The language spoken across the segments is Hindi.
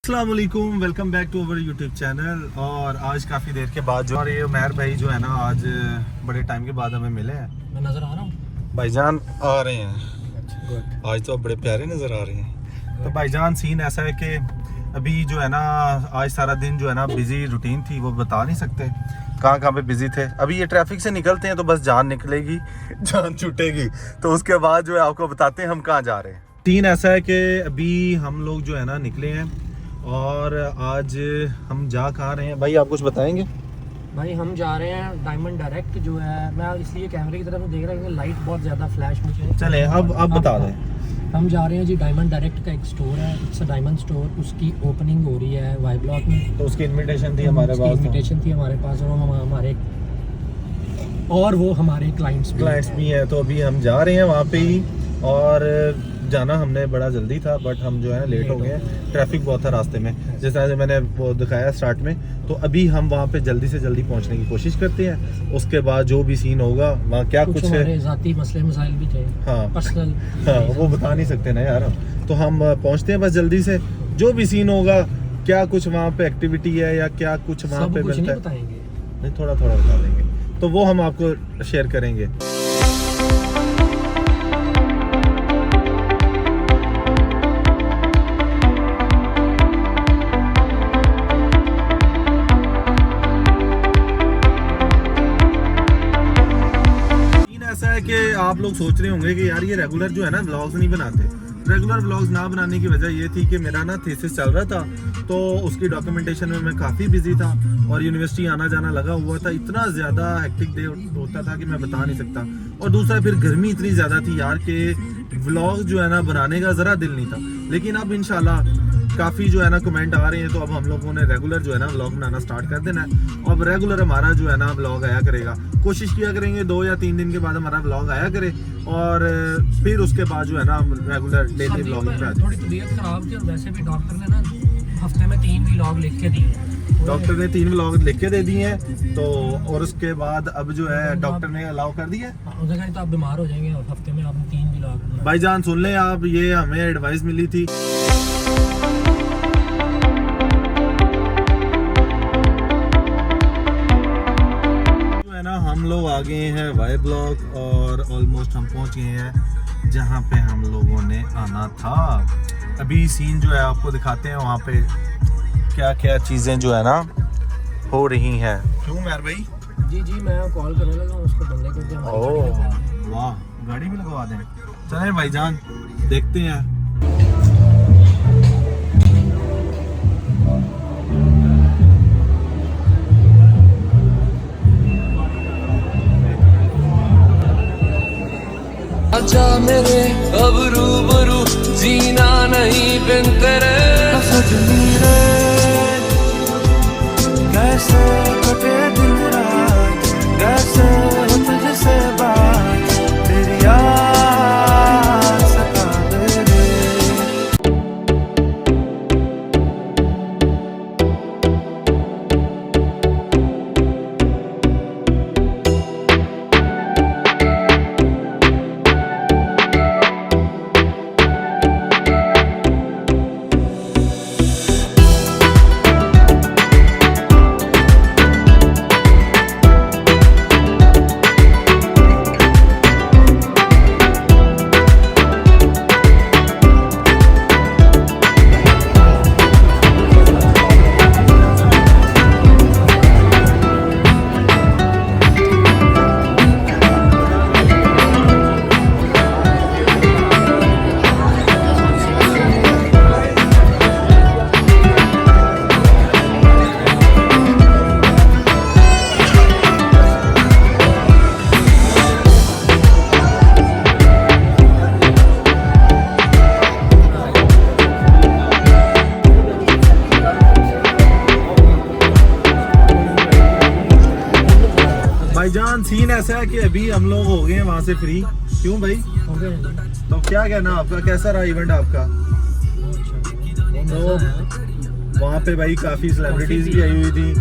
अस्सलाम वालेकुम, welcome back to our YouTube channel. और आज काफ़ी देर के बाद जो ये उमैर भाई जो है ना, आज बड़े टाइम के बाद हमें मिले हैं। मैं नज़र आ रहा हूँ भाईजान आ रहे हैं आज तो बड़े प्यारे नज़र आ रहे हैं। तो भाईजान सीन ऐसा है कि अभी जो है ना, आज सारा दिन जो है ना बिज़ी रूटीन थी, वो बता नहीं सकते कहाँ कहाँ पे बिज़ी थे। अभी ये ट्रैफिक से निकलते हैं तो बस जान निकलेगी, जान छूटेगी, तो उसके बाद जो है आपको बताते हैं हम कहाँ जा रहे हैं। सीन ऐसा है कि अभी हम लोग जो है ना निकले हैं और आज हम जा कहाँ रहे हैं भाई, आप कुछ बताएंगे? भाई हम जा रहे हैं डायमंड डायरेक्ट जो है, मैं इसलिए कैमरे की तरफ देख रहा हूँ, लाइट बहुत ज़्यादा फ्लैश मुझे। चले अब बता दें। हम जा रहे हैं जी, डायमंड डायरेक्ट का एक स्टोर है, इट्स अ डायमंड स्टोर, उसकी ओपनिंग हो रही है वाई ब्लॉक में। तो उसकी इनविटेशन थी हमारे पास, और वो हमारे क्लाइंट्स भी हैं। तो अभी हम जा रहे हैं वहाँ पे ही, और जाना हमने बड़ा जल्दी था बट हम जो है लेट हो गए हैं। ट्रैफिक बहुत था रास्ते में, जिस तरह से मैंने वो दिखाया स्टार्ट में। तो अभी हम वहाँ पे जल्दी से जल्दी पहुँचने की कोशिश करते हैं। उसके बाद जो भी सीन होगा वहाँ क्या कुछ ज़ाती मसले मसाइल भी थे, हाँ पर्सनल, हाँ वो बता नहीं सकते ना यार। तो हम पहुँचते हैं बस जल्दी से, जो भी सीन होगा, क्या कुछ वहाँ पे एक्टिविटी है या क्या कुछ वहाँ पे मिलता है, नहीं थोड़ा थोड़ा बता देंगे, तो वो हम आपको शेयर करेंगे। कि आप लोग सोच रहे होंगे कि यार ये रेगुलर जो है ना व्लॉग्स नहीं बनाते। रेगुलर व्लॉग्स ना बनाने की वजह ये थी कि मेरा ना थीसिस चल रहा था, तो उसकी डॉक्यूमेंटेशन में मैं काफ़ी बिजी था और यूनिवर्सिटी आना जाना लगा हुआ था। इतना ज़्यादा हेक्टिक डे होता था कि मैं बता नहीं सकता। और दूसरा फिर गर्मी इतनी ज़्यादा थी यार कि व्लॉग जो है ना बनाने का ज़रा दिल नहीं था। लेकिन अब इंशाल्लाह काफ़ी जो है ना कमेंट आ रहे हैं, तो अब हम लोगों ने रेगुलर जो है ना व्लॉग बनाना स्टार्ट कर देना है। अब रेगुलर हमारा जो है ना व्लॉग आया करेगा, कोशिश किया करेंगे 2 या 3 दिन के बाद हमारा व्लॉग आया करे, और फिर उसके बाद जो है ना हम रेगुलर डेली व्लॉगिंग पे आ जाए। थोड़ी तबीयत खराब थी और वैसे भी डॉक्टर ने ना हफ्ते में 3 व्लॉग लिख के दिए हैं। डॉक्टर ने 3 व्लॉग लिख के दे दिए हैं, तो और उसके बाद अब जो है डॉक्टर ने अलाउ कर दिया है। उसने कहा तो आप बीमार हो जाएंगे और हफ्ते में आपने 3 व्लॉग। भाईजान सुन लें आप, ये हमें एडवाइस मिली थी। हम लोग आ गए हैं वाई ब्लॉक और ऑलमोस्ट हम पहुंच गए हैं जहां पे हम लोगों ने आना था। अभी सीन जो है आपको दिखाते हैं, वहां पे क्या क्या चीज़ें जो है ना हो रही हैं। क्यों मैर भाई? जी मैं कॉल करने लगा उसको बंदे को। ओह वाह, गाड़ी भी लगवा दें। चले भाईजान देखते हैं। आजा मेरे अब रूबरू, जीना नहीं बिन तेरे। सजनी रे कैसे कटे दिन रात, कैसे तुझसे बात, तेरी याद सता दे रे। भाईजान सीन ऐसा है कि अभी हम लोग हो गए हैं वहाँ से फ्री। क्यों भाई? तो क्या कहना आपका, कैसा रहा इवेंट आपका? तो वहाँ पे भाई काफ़ी सेलिब्रिटीज भी आई हुई थी,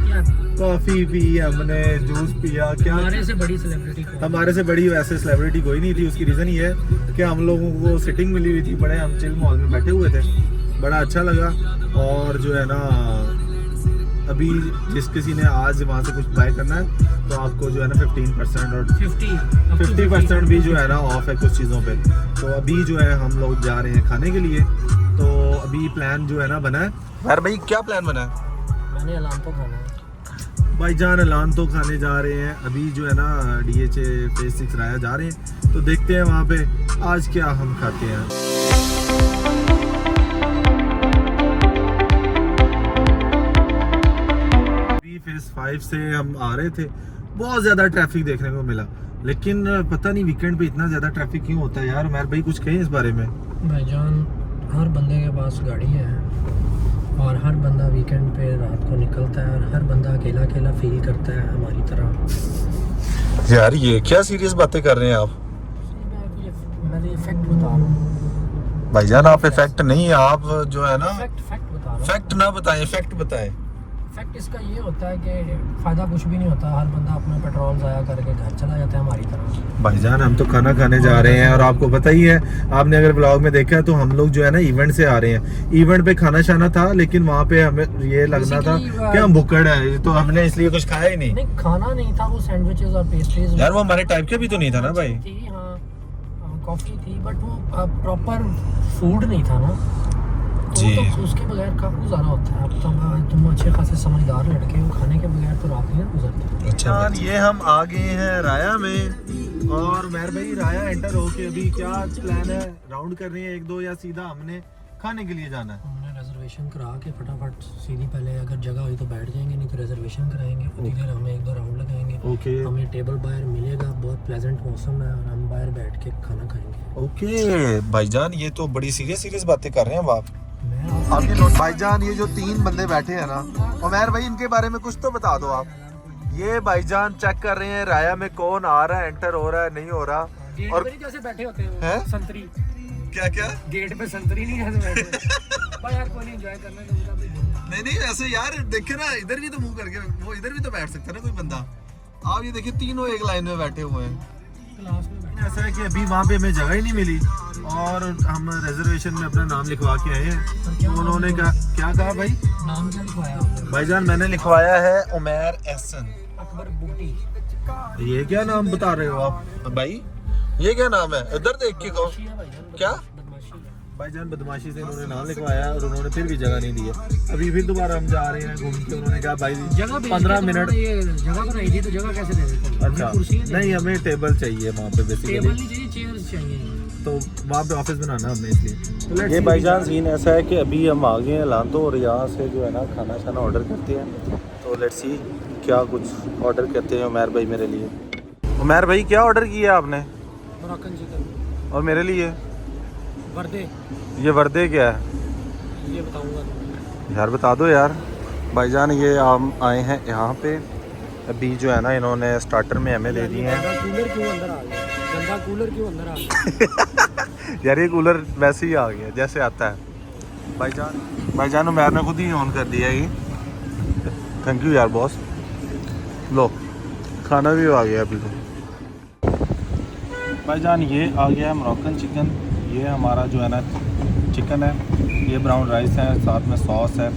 कॉफ़ी पी, हमने जूस पिया। क्या हमारे से बड़ी सेलिब्रिटी, हमारे से बड़ी वैसे सेलिब्रिटी कोई नहीं थी। उसकी रीज़न ये है कि हम लोगों को सिटिंग मिली हुई थी, बड़े हम चिल मॉल में बैठे हुए थे। बड़ा अच्छा लगा। और जो है ना अभी जिस किसी ने आज वहाँ से कुछ बाय करना है तो आपको जो है ना 15% और 50% भी जो है ना ऑफ है कुछ चीज़ों पे। तो अभी जो है हम लोग जा रहे हैं खाने के लिए। तो अभी प्लान जो है ना बना है। यार भाई क्या प्लान बना है? मैंने अलाम तो खाना है भाईजान अलान तो खाने जा रहे हैं। अभी जो है ना DHA फेज 6 राया जा रहे हैं। तो देखते हैं वहाँ पे आज क्या हम खाते हैं। अभी फेज 5 से हम आ रहे थे, बहुत ज़्यादा ट्रैफिक देखने को मिला। लेकिन पता नहीं वीकेंड पे इतना ज़्यादा ट्रैफिक क्यों होता है यार। उमर भाई कुछ कहें इस बारे में? भाईजान हर बंदे के पास गाड़ी है और हर बंदा वीकेंड पे रात को निकलता है और हर बंदा अकेला अकेला फील करता है हमारी तरह। यार ये क्या सीरियस बातें कर रहे हैं आप? मैं इफेक्ट बता रहा हूँ भाईजान आप इफेक्ट नहीं, आप जो है ना फैक्ट बता रहा हूँ। फैक्ट ना बताएं, फैक्ट बताएं। फैक्ट इसका ये होता है कि फ़ायदा कुछ भी नहीं होता। हर बंदा अपना पेट्रोल ज़ाया करके घर चला जाता है हमारी तरह। भाईजान हम तो खाना खाने जा रहे हैं और आपको पता ही है, आपने अगर ब्लॉग में देखा है तो हम लोग जो है ना इवेंट से आ रहे हैं। इवेंट पे खाना शाना था लेकिन वहाँ पे हमें ये लगना था कि हम भुक्कड़ है, तो हमने इसलिए कुछ खाया ही नहीं। नहीं खाना नहीं था, वो सैंडविचेस और पेस्ट्रीज यार वो हमारे टाइप के भी तो नहीं था ना भाई। थी हाँ, कॉफ़ी थी बट वो प्रॉपर फूड नहीं था ना। जी। तो उसके बगैर कब गुजारा होता है? अब तुम अच्छे खासे समझदार लड़के हो, खाने के बगैर तो रात नहीं गुजरती। अच्छा ये हम आ गए हैं राया में और मेहर भाई राया एंटर होके अभी क्या प्लान है? राउंड करनी है 1-2 या सीधा हमने खाने के लिए जाना है? हमने रिजर्वेशन करा के फटाफट सीधी पहले अगर जगह हुई तो बैठ जाएंगे, नहीं तो रिजर्वेशन कराएंगे। उतनी देर हमें 1-2 राउंड लगाएंगे। ओके हमें टेबल बाहर मिलेगा, बहुत प्लेजेंट मौसम है और हम बाहर बैठ के खाना खाएंगे। ओके भाईजान ये तो बड़ी सीरियस बातें कर रहे हैं आप। मैं आपके नोट भाईजान ये जो 3 बंदे बैठे हैं ना, उमर भाई इनके बारे में कुछ तो बता दो आप। ये भाईजान चेक कर रहे हैं राया में कौन आ रहा है, एंटर हो रहा है नहीं हो रहा। गेट और पे जैसे बैठे होते हैं हैं? संतरी क्या क्या? गेट पे संतरी नहीं जैसे बैठे भाई यार कोई नहीं एंजॉय करना है। नहीं ऐसे यार देखे ना, इधर भी तो मुंह करके वो इधर भी तो बैठ सकता है ना कोई बंदा। आप ये देखिए तीनों एक लाइन में बैठे हुए हैं। क्लास में ऐसा है कि अभी वहाँ पे हमें जगह ही नहीं मिली और हम रिजर्वेशन में अपना नाम लिखवा के आए हैं। तो उन्होंने क्या कहा भाई? नाम क्या लिखवाया आपने? भाईजान मैंने लिखवाया है उमैर एहसन। अकबर बूटी। ये क्या नाम बता रहे हो आप भाई? ये क्या नाम है? इधर देख के कहो। बदमाशी है भाईजान, क्या? बदमाशी है। भाईजान बदमाशी से इन्होंने नाम लिखवाया और उन्होंने फिर भी जगह नहीं दी है। अभी फिर दोबारा हम जा रहे हैं घूम के। उन्होंने कहा भाई जगह 15 मिनट। ये जगह बनाई थी तो जगह कैसे दे देते? अच्छा नहीं हमें टेबल चाहिए वहाँ पे टेबल बेसिकली, नहीं चाहिए, चेयर्स चाहिए। तो वहाँ पे ऑफिस बनाना हमने इसलिए। ये भाईजान सीन ऐसा है कि अभी हम आ गए हैं लांतो और यहाँ से जो है ना खाना शाना ऑर्डर करते हैं। तो लेट्स सी क्या कुछ ऑर्डर करते हैं उमैर भाई मेरे लिए। उमैर भाई क्या ऑर्डर किया आपने? मोरक्कन चिकन और मेरे लिए वर्दे। ये वर्दे क्या है ये बताऊंगा यार? बता दो यार। भाईजान ये हम आए हैं यहाँ पे, अभी जो है ना इन्होंने स्टार्टर में हमें दे दिए हैं। कूलर क्यों अंदर आ गया? गंदा कूलर क्यों अंदर आ गया? यार ये कूलर वैसे ही आ गया जैसे आता है। भाईजान उमैर ने खुद ही ऑन कर दिया ये। थैंक यू यार बॉस। लो खाना भी आ गया अभी तो। भाईजान ये आ गया है मोरक्कन चिकन। ये हमारा जो है ना चिकन है, ये ब्राउन राइस है, साथ में सॉस है,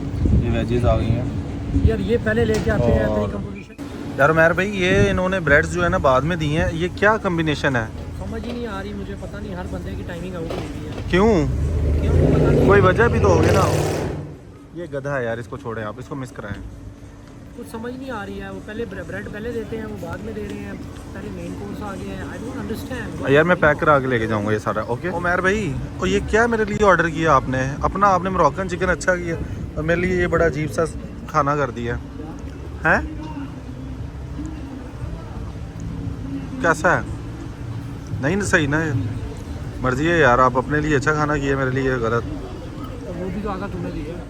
ये वेजेस आ गई हैं। यार ये पहले लेके आते हैं और- तेरी कंपोजिशन यार उमैर भाई ये इन्होंने ब्रेड्स जो है ना बाद में दिए हैं, ये क्या कम्बिनेशन है? समझ ही नहीं आ रही मुझे, पता नहीं हर बंदे की टाइमिंग आउट होती है क्यों? क्यों पता नहीं। कोई वजह भी तो होगी ना। ये गधा है यार, इसको छोड़ें आप, इसको मिस कराएं। कुछ समझ नहीं आ रही है। वो पहले ब्रेड पहले देते हैं, वो बाद में दे रहे हैं। पहले मेन कोर्स आ गया है। आई डोंट अंडरस्टैंड यार मैं पैक करा के लेके जाऊंगा ये सारा। ओके उमैर भाई, और ये क्या मेरे लिए ऑर्डर किया आपने? आपने मोरक्कन चिकन अच्छा किया और मेरे लिए ये बड़ा अजीब सा खाना कर दिया है। कैसा है? नहीं सही ना, ये मर्जी है यार। आप अपने लिए अच्छा खाना किया, मेरे लिए गलत। वो भी तो आगा तुमने दिया।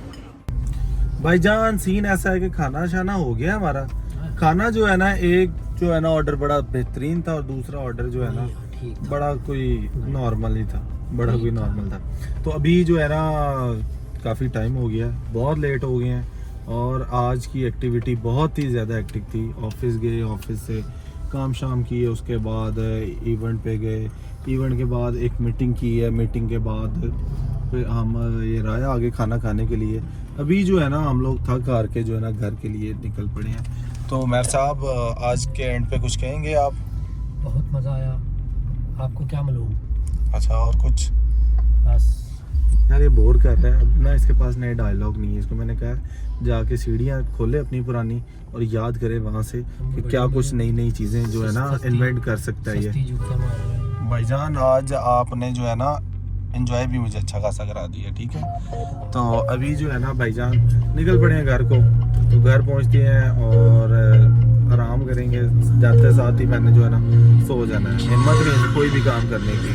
भाईजान सीन ऐसा है कि खाना शाना हो गया हमारा। खाना जो है ना एक जो है ना ऑर्डर बड़ा बेहतरीन था और दूसरा ऑर्डर जो है ना ठीक था। बड़ा कोई नॉर्मल ही था, बड़ा कोई नॉर्मल था। तो अभी जो है ना काफ़ी टाइम हो गया, बहुत लेट हो गए हैं और आज की एक्टिविटी बहुत ही ज़्यादा एक्टिव थी। ऑफिस गए, ऑफिस से काम शाम किए, उसके बाद इवेंट पे गए, इवेंट के बाद एक मीटिंग की है, मीटिंग के बाद पे हम ये राया आगे खाना खाने के लिए। अभी जो है ना हम लोग थक हार के जो है ना घर के लिए निकल पड़े हैं। तो मेहर साहब आज के एंड पे कुछ कहेंगे आप? बहुत मज़ा आया, आपको क्या मालूम। अच्छा और कुछ? बस यार ये बोर कर रहा है। अब ना इसके पास नए डायलॉग नहीं है। इसको मैंने कहा जाके सीढ़ियाँ खोले अपनी पुरानी और याद करे वहाँ से कि क्या कुछ नई नई चीज़ें जो है ना इन्वेंट कर सकता है ये। सस्ती जूतियाँ मार रहे हैं। भाईजान आज आपने जो है ना एंजॉय भी मुझे अच्छा खासा करा दिया, ठीक है। तो अभी जो है ना भाईजान निकल पड़े हैं घर को। तो घर पहुंचते हैं और आराम करेंगे। जाते साथ ही मैंने जो है ना सो जाना है। हिम्मत नहीं है कोई भी काम करने की।